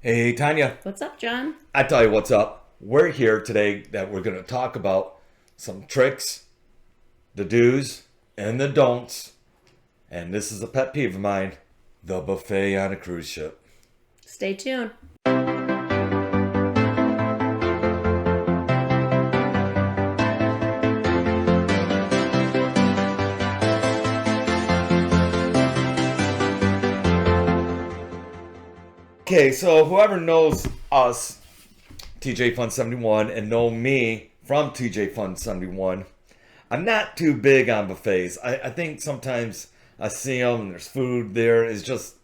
Hey, Tanya. What's up, John? I tell you what's up. We're here today that we're going to talk about some tricks, the do's, and the don'ts. And this is a pet peeve of mine, the buffet on a cruise ship. Stay tuned. Okay, so whoever knows us, TJ Fun 71, and know me from TJ Fun 71, I'm not too big on buffets. I think sometimes I see them and there's food there. It just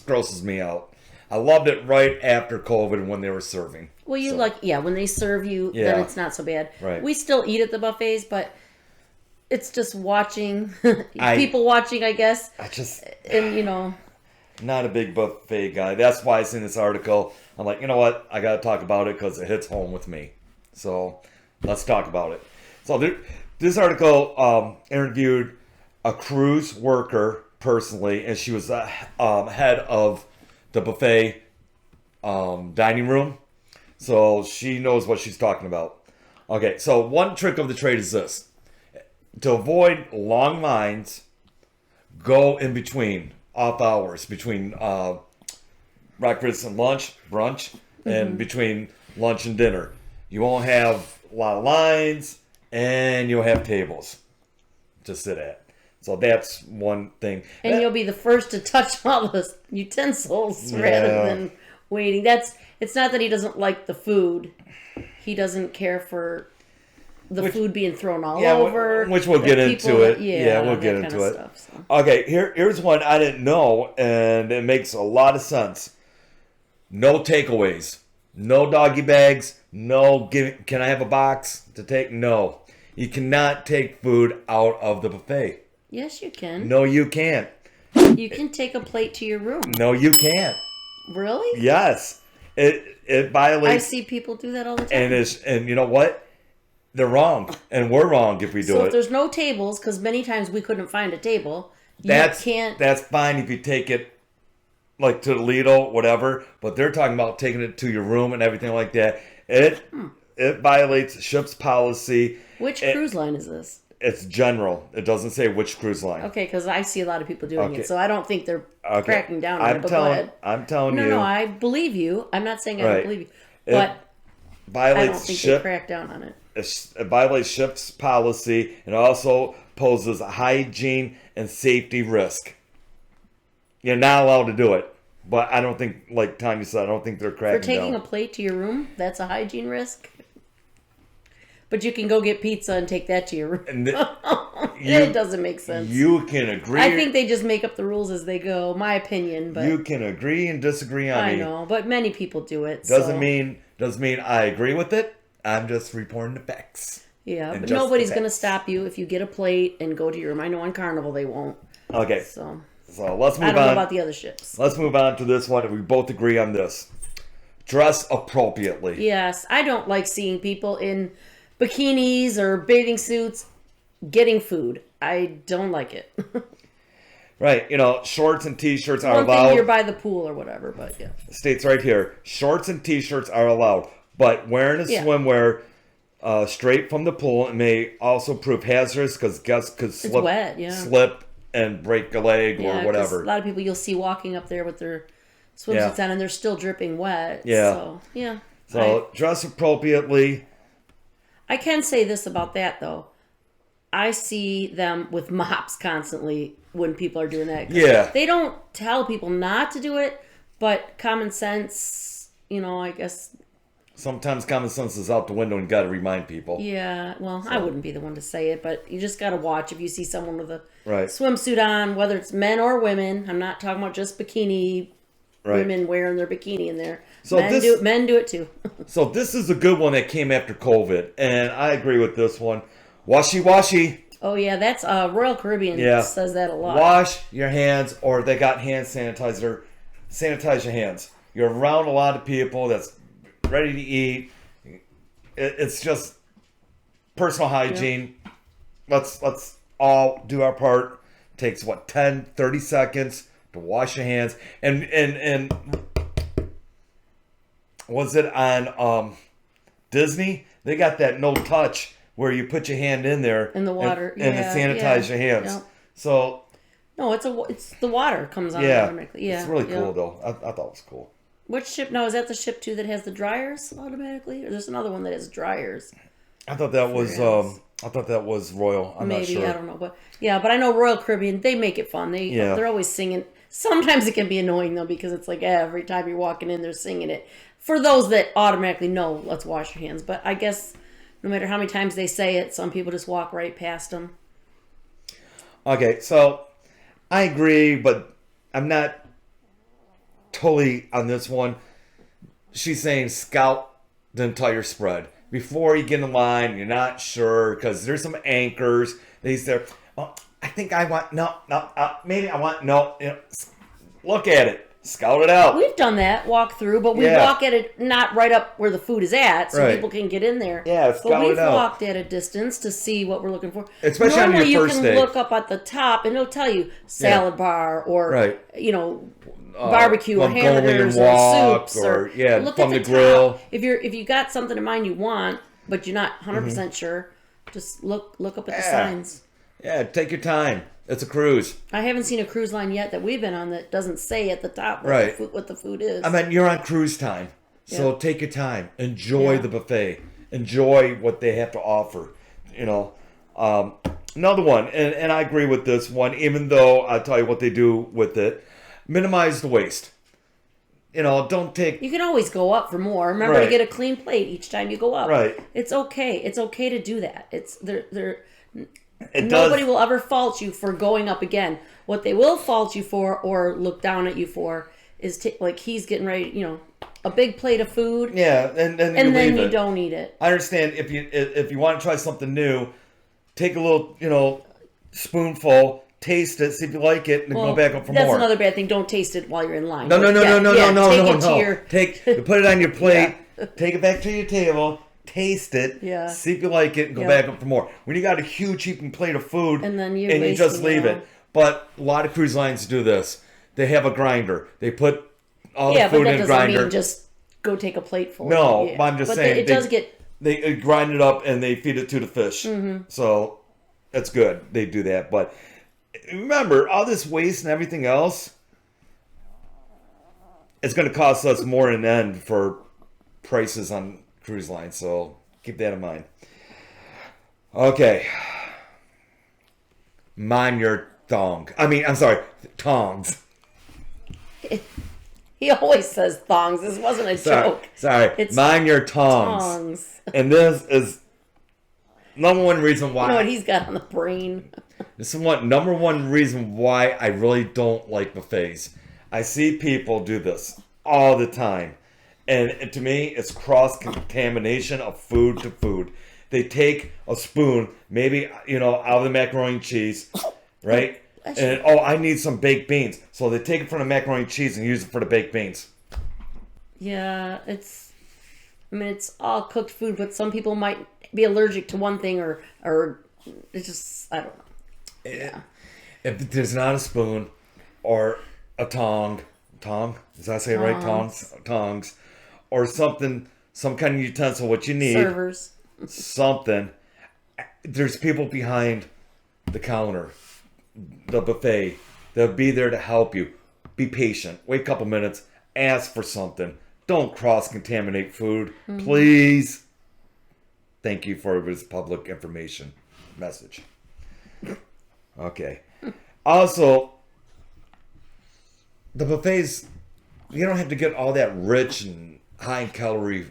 grosses me out. I loved it right after COVID when they were serving. Well, when they serve you, Yeah. then it's not so bad. Right. We still eat at the buffets, but it's just watching, I- people watching, I guess. I just And, not a big buffet guy. That's why I seen this article. I'm like, you know what? I got to talk about it because it hits home with me. So let's talk about it. So this article interviewed a cruise worker personally, and she was head of the buffet dining room. So she knows what she's talking about. Okay, so one trick of the trade is this. To avoid long lines, go in between off hours, between breakfast and lunch, brunch, and between lunch and dinner. You won't have a lot of lines, and you'll have tables to sit at. So that's one thing. And you'll be the first to touch all the utensils rather than waiting. It's not that he doesn't like the food. He doesn't care for the food being thrown all over. Which we'll get into it. Yeah, we'll get into it. Stuff, so. Okay, here's one I didn't know, and it makes a lot of sense. No takeaways. No doggy bags. Can I have a box to take? No. You cannot take food out of the buffet. Yes, you can. No, you can't. You can take a plate to your room. No, you can't. Really? Yes. It violates. I see people do that all the time. And you know what? They're wrong, and we're wrong if we do it. So if there's no tables, because many times we couldn't find a table, That's can't. fine if you take it like to the Lidl, whatever. But they're talking about taking it to your room and everything like that. It violates ship's policy. Which cruise line is this? It's general. It doesn't say which cruise line. Okay, because I see a lot of people doing Okay. it, so I don't think they're cracking down on it. But go ahead. I'm telling you. No, I believe you. I'm not saying I Right. don't believe you, but violates I don't think they crack down on it. It violates ship's policy and also poses a hygiene and safety risk. You're not allowed to do it. But I don't think, like Tanya said, I don't think they're cracking For taking down. a plate to your room, that's a hygiene risk. But you can go get pizza and take that to your room. And It doesn't make sense. You can agree. I think they just make up the rules as they go. My opinion, but you can agree and disagree on I me. know, but many people do it. Doesn't so. mean I agree with it. I'm just reporting the facts. Yeah, And but just nobody's the going to facts. stop you if you get a plate and go to your room. I know on Carnival they won't. Okay, So let's move I don't know on. about the other ships. Let's move on to this one. We both agree on this. Dress appropriately. Yes, I don't like seeing people in bikinis or bathing suits getting food. I don't like it. Right, shorts and t-shirts are One thing allowed. you're by the pool or whatever, but yeah. States right here, shorts and t-shirts are allowed, but wearing a Yeah. swimwear straight from the pool may also prove hazardous because guests could wet, yeah. slip and break a leg Yeah, or 'cause whatever. a lot of people you'll see walking up there with their swimsuits on and they're still dripping wet. Yeah. So, yeah. So dress appropriately. I can say this about that though. I see them with mops constantly when people are doing that. 'Cause Yeah. They don't tell people not to do it, but common sense, I guess. Sometimes common sense is out the window and you got to remind people. Yeah, well, I wouldn't be the one to say it, but you just got to watch if you see someone with a Right. swimsuit on, whether it's men or women. I'm not talking about just bikini Right. women wearing their bikini in there. So Men do it too. So this is a good one that came after COVID, and I agree with this one. Washy. Oh yeah, that's Royal Caribbean says that a lot. Wash your hands, or they got hand sanitizer. Sanitize your hands. You're around a lot of people that's ready to eat. It's just personal hygiene. Let's all do our part. Takes 10, 30 seconds to wash your hands, and was it on Disney? They got that no touch where you put your hand in there In the water. and it sanitizes your hands. Yep. So No, it's the water comes on yeah, automatically. Yeah, it's really yeah. cool though. I thought it was cool. Which ship? No, is that the ship too that has the dryers automatically, or there's another one that has dryers? I thought that was Royal. I'm not sure. I don't know, but yeah, but I know Royal Caribbean. They make it fun. They're always singing. Sometimes it can be annoying though because it's like every time you're walking in, they're singing it. For those that automatically know, let's wash your hands. But I guess no matter how many times they say it, some people just walk right past them. Okay, so I agree, but I'm not totally on this one. She's saying scout the entire spread. Before you get in line, you're not sure because there's some anchors. They say, oh, I think I want, maybe I want, look at it. Scout it out. We've done that, walk through, but we walk at it not right up where the food is at, so people can get in there. Yeah, scout but we've it out. walked at a distance to see what we're looking for. Especially normally on your first day. You can look up at the top, and it'll tell you salad bar or, barbecue or hamburgers or soups. Or look from at the grill. top. If you got something in mind you want, but you're not 100% sure, just look up at the signs. Yeah, take your time. It's a cruise. I haven't seen a cruise line yet that we've been on that doesn't say at the top what the food is. I mean, you're on cruise time, so take your time. Enjoy the buffet. Enjoy what they have to offer. Another one, and I agree with this one, even though I'll tell you what they do with it. Minimize the waste. Don't take... You can always go up for more. Remember to get a clean plate each time you go up. Right. It's okay. It's okay to do that. Nobody will ever fault you for going up again. What they will fault you for or look down at you for is like he's getting ready, a big plate of food. Yeah, and then you don't eat it. I understand if you want to try something new, take a little, spoonful, taste it, see if you like it, and then go back up for more. That's another bad thing. Don't taste it while you're in line. No. Put it on your plate, Yeah. take it back to your table, taste it, see if you like it, and go back up for more. When you got a huge heaping plate of food and you just leave it. But a lot of cruise lines do this. They have a grinder. They put all the food in a grinder. Yeah, but that doesn't mean just go take a plate full. No, but I'm just saying. It does get... They grind it up and they feed it to the fish. Mm-hmm. So that's good. They do that. But remember, all this waste and everything else, it's going to cost us more in the end for prices on cruise lines. So keep that in mind. Okay. Mind your tongs. He always says thongs. This wasn't a joke. Sorry. It's mind your tongs. And this is number one reason why. You know what he's got on the brain? This is number one reason why I really don't like buffets. I see people do this all the time. And to me, it's cross-contamination of food to food. They take a spoon, maybe, out of the macaroni and cheese, right? And, I need some baked beans. So they take it from the macaroni and cheese and use it for the baked beans. Yeah, it's all cooked food, but some people might be allergic to one thing or it's just, I don't know. Yeah. If there's not a spoon or a tong, does I say it right? Tongs, or something, some kind of utensil, what you need. Servers. Something. There's people behind the counter, the buffet. They'll be there to help you. Be patient. Wait a couple minutes. Ask for something. Don't cross-contaminate food. Mm-hmm. Please. Thank you for this public information message. Okay. Also, the buffets, you don't have to get all that rich and high-calorie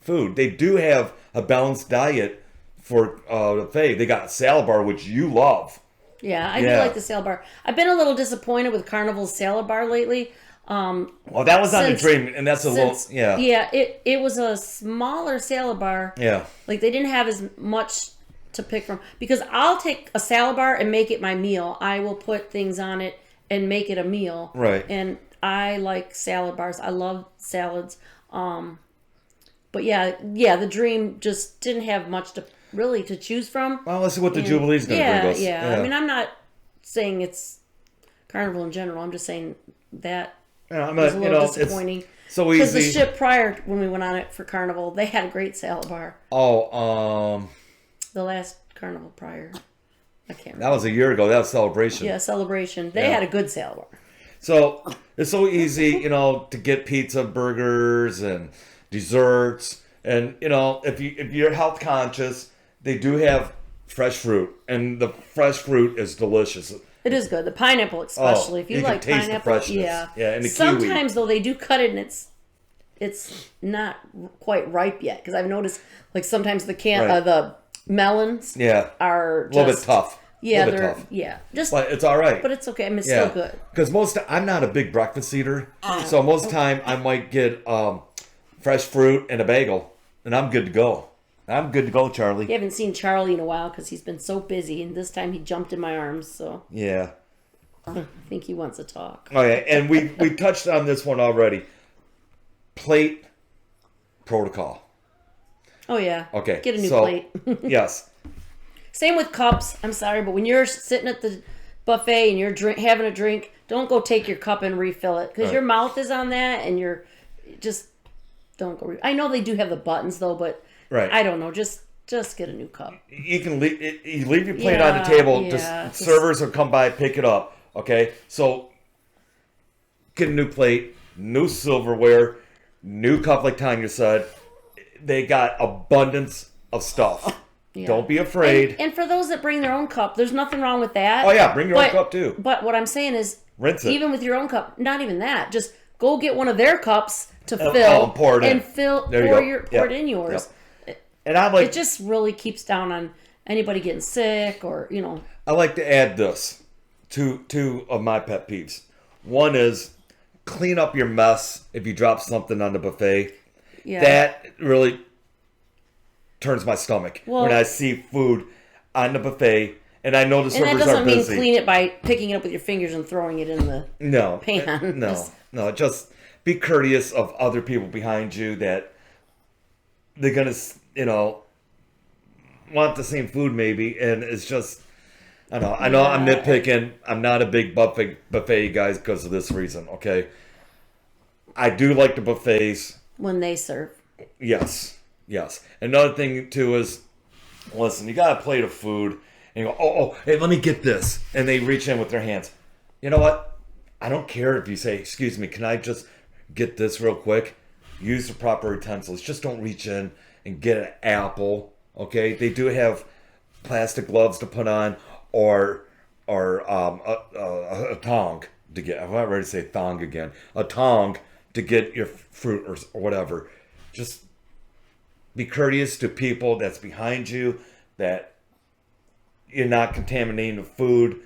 food. They do have a balanced diet for the buffet. They got a salad bar, which you love. Yeah, I do like the salad bar. I've been a little disappointed with Carnival's salad bar lately. Well, that was on the dream, and that's Yeah, it was a smaller salad bar. Yeah. Like, they didn't have as much to pick from. Because I'll take a salad bar and make it my meal. I will put things on it and make it a meal. Right. And I like salad bars. I love salads. But yeah, the dream just didn't have much to choose from. Well, let's see what the Jubilee's going to bring us. Yeah. I mean, I'm not saying it's Carnival in general. I'm just saying that was a little disappointing. So Because the easy. ship prior, when we went on it for Carnival, they had a great salad bar. Oh, The last Carnival prior. I can't remember. that was a year ago. That was Celebration. Yeah, Celebration. They Yeah. had a good salad bar. So it's so easy, to get pizza, burgers, and desserts. And if you're health conscious, they do have fresh fruit, and the fresh fruit is delicious. It is good. The pineapple, especially. If you can like taste the pineapple, freshness. yeah. Yeah, and the Sometimes kiwi. though they do cut it and it's not quite ripe yet, because I've noticed like sometimes Right. the melons Yeah, are a little bit just tough. Yeah, a little they're bit tough. just But it's all right. but it's okay. I mean, it's Yeah, still good. because I'm not a big breakfast eater, so most of the time I might get fresh fruit and a bagel, and I'm good to go. I'm good to go, Charlie. You haven't seen Charlie in a while because he's been so busy, and this time he jumped in my arms, so Yeah. I think he wants to talk. Oh yeah, and we touched on this one already. Plate protocol. Oh yeah. Okay, Get a new so- plate. Yes. Same with cups. I'm sorry, but when you're sitting at the buffet and you're having a drink, don't go take your cup and refill it, because Right. your mouth is on that, and you're just don't go. I know they do have the buttons though, but Right. I don't know. Just get a new cup. You can leave your plate on the Yeah, table. yeah, Just 'cause- servers will come by, pick it up. Okay, so get a new plate, new silverware, new cup, like Tanya said. They got abundance of stuff. Yeah. Don't be afraid. And for those that bring their own cup, there's nothing wrong with that. Oh yeah, bring your own But- cup too. But what I'm saying is, Rinse it. even with your own cup, not even that. Just go get one of their cups to Oh, fill pour it in. and fill There you pour go. your Yep. pour it in yours. And I'm like, It just really keeps down on anybody getting sick or I like to add this. Two of my pet peeves. One is clean up your mess if you drop something on the buffet. Yeah. That really turns my stomach Well- when I see food on the buffet, and I know the And that servers are doesn't mean busy. clean it by picking it up with your fingers and throwing it in the No, pan. no. Just be courteous of other people behind you that they're gonna, want the same food maybe, and it's just. I know I'm Yeah. nitpicking. I'm not a big buffet guys because of this reason, okay? I do like the buffets. when they serve. Yes. Another thing, too, is, listen, you got a plate of food, and you go, oh, hey, let me get this. And they reach in with their hands. You know what? I don't care if you say, excuse me, can I just get this real quick? Use the proper utensils. Just don't reach in and get an apple, okay? They do have plastic gloves to put on, or a tong to get. I'm not ready to say thong again. A tong to get your fruit or whatever. Just be courteous to people that's behind you, that you're not contaminating the food.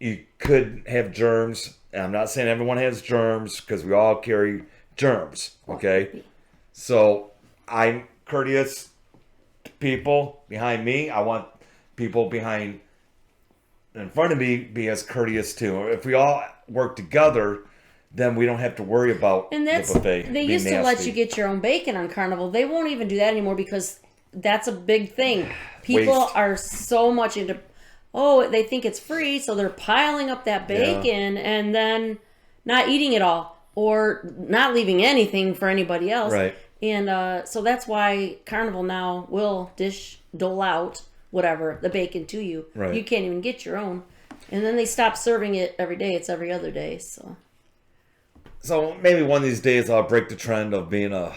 You could have germs. And I'm not saying everyone has germs, because we all carry germs, okay? So I'm courteous to people behind me. I want people behind in front of me be as courteous too. If we all work together, then we don't have to worry about And that's the buffet. they being used to let nasty. you get your own bacon on Carnival. They won't even do that anymore because that's a big thing. People Waste. are so much into they think it's free, so they're piling up that bacon and then not eating it all or not leaving anything for anybody else. Right. And so that's why Carnival now will dole out whatever the bacon to you. Right. You can't even get your own. And then they stop serving it every day. It's every other day. So maybe one of these days I'll break the trend of being a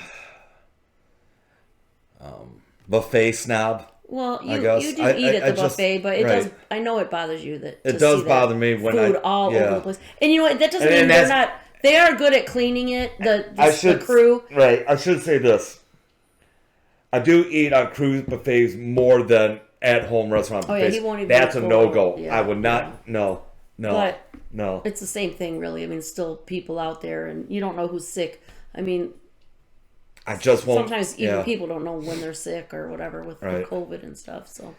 buffet snob. Well, I you guess. do eat I at the just- buffet, but it right. does. I know it bothers you that It to does see that bother me when food I- all yeah. over the place. And you know what? That doesn't And mean they're that's- not. They are good at cleaning it. The crew. Right. I should say this. I do eat on cruise buffets more than at home restaurant Oh, yeah, buffets. he won't even That's a go no-go. out. Yeah, I would not. No. But No. it's the same thing, really. I mean, still people out there, and you don't know who's sick. I mean, I just won't. sometimes even yeah. people don't know when they're sick or whatever with Right. COVID and stuff. So.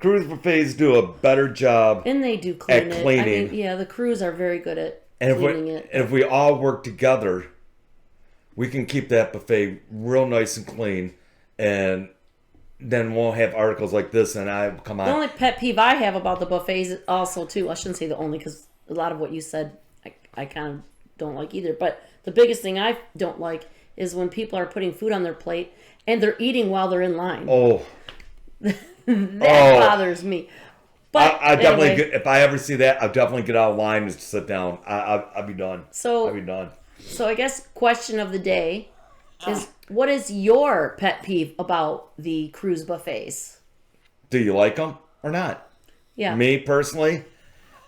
Cruise buffets do a better job. And they do clean At it. I cleaning. mean, yeah, the crews are very good at And cleaning it. if we all work together, we can keep that buffet real nice and clean, and then we'll have articles like this. And I come The on. only pet peeve I have about the buffets also too, I shouldn't say the only, because a lot of what you said, I kind of don't like either. But the biggest thing I don't like is when people are putting food on their plate and they're eating while they're in line. Oh. That bothers me. But I definitely, anyway, if I ever see that, I'll definitely get out of line and just sit down. I'll be done. So, I'll be done. So I guess question of the day is, what is your pet peeve about the cruise buffets? Do you like them or not? Yeah. Me personally,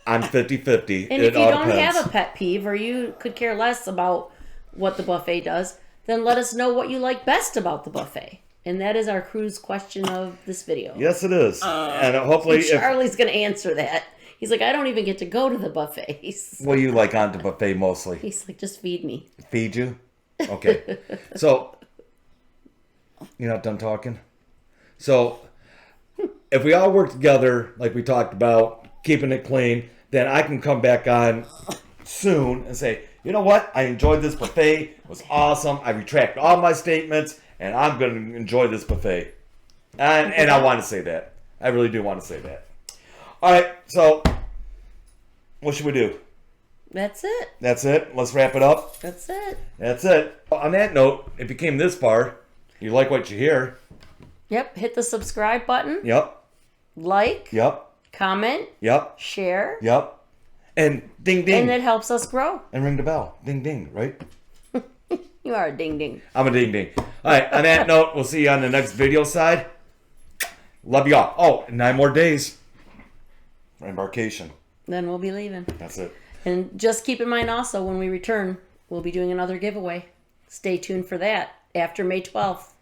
I'm 50-50. And if you don't have a pet peeve, or you could care less about what the buffet does, then let us know what you like best about the buffet. And that is our cruise question of this video. Yes, it is. And hopefully... Charlie's going to answer that. He's like, I don't even get to go to the buffets. What do you like on the buffet mostly? He's like, just feed me. Feed you? Okay. So, you're not done talking? So, if we all work together, like we talked about, keeping it clean, then I can come back on soon and say, you know what? I enjoyed this buffet. It was awesome. I retract all my statements, and I'm going to enjoy this buffet. And I want to say that. I really do want to say that. All right, so what should we do? That's it. That's it? Let's wrap it up? That's it. That's it. On that note, if you came this far, you like what you hear. Yep, hit the subscribe button. Yep. Like. Yep. Comment. Yep. Share. Yep. And ding ding. And it helps us grow. And ring the bell. Ding ding, right? You are a ding ding. I'm a ding ding. All right, on that note, we'll see you on the next video side. Love you all. Oh, 9 more days for embarkation. Then we'll be leaving. That's it. And just keep in mind also, when we return, we'll be doing another giveaway. Stay tuned for that after May 12th.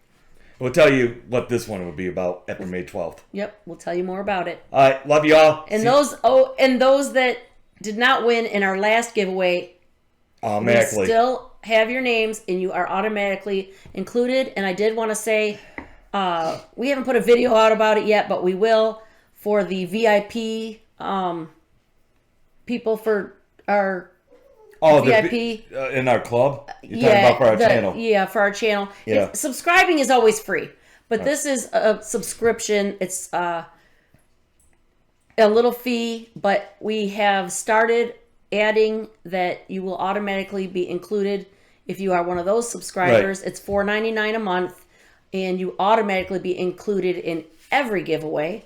We'll tell you what this one will be about after May 12th. Yep, we'll tell you more about it. All right, love you all. And those that did not win in our last giveaway, automatically we still have your names and you are automatically included. And I did want to say, we haven't put a video out about it yet, but we will for the VIP people for our VIP in our club. You're talking about for our channel. Yeah, for our channel. Yeah. Subscribing is always free, but this is a subscription. It's a little fee, but we have started adding that you will automatically be included if you are one of those subscribers. Right. It's $4.99 a month, and you automatically be included in every giveaway.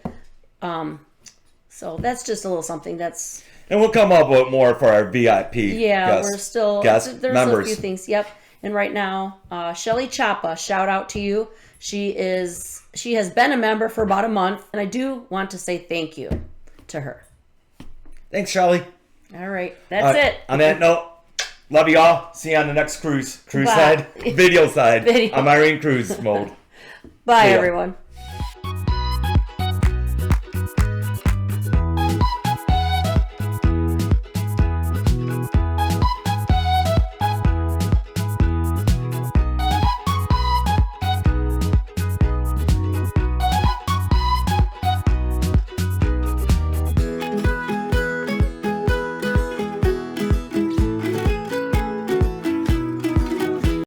So that's just a little something that's... And we'll come up with more for our VIP. Yeah, we're still... There's members. A few things, yep. And right now, Shelly Chapa, shout out to you. She has been a member for about a month, and I do want to say thank you to her. Thanks, Shelly. All right, that's it. On that note, love you all. See you on the next cruise. Cruise side, video side. I'm Irene Cruise mode. Bye, everyone.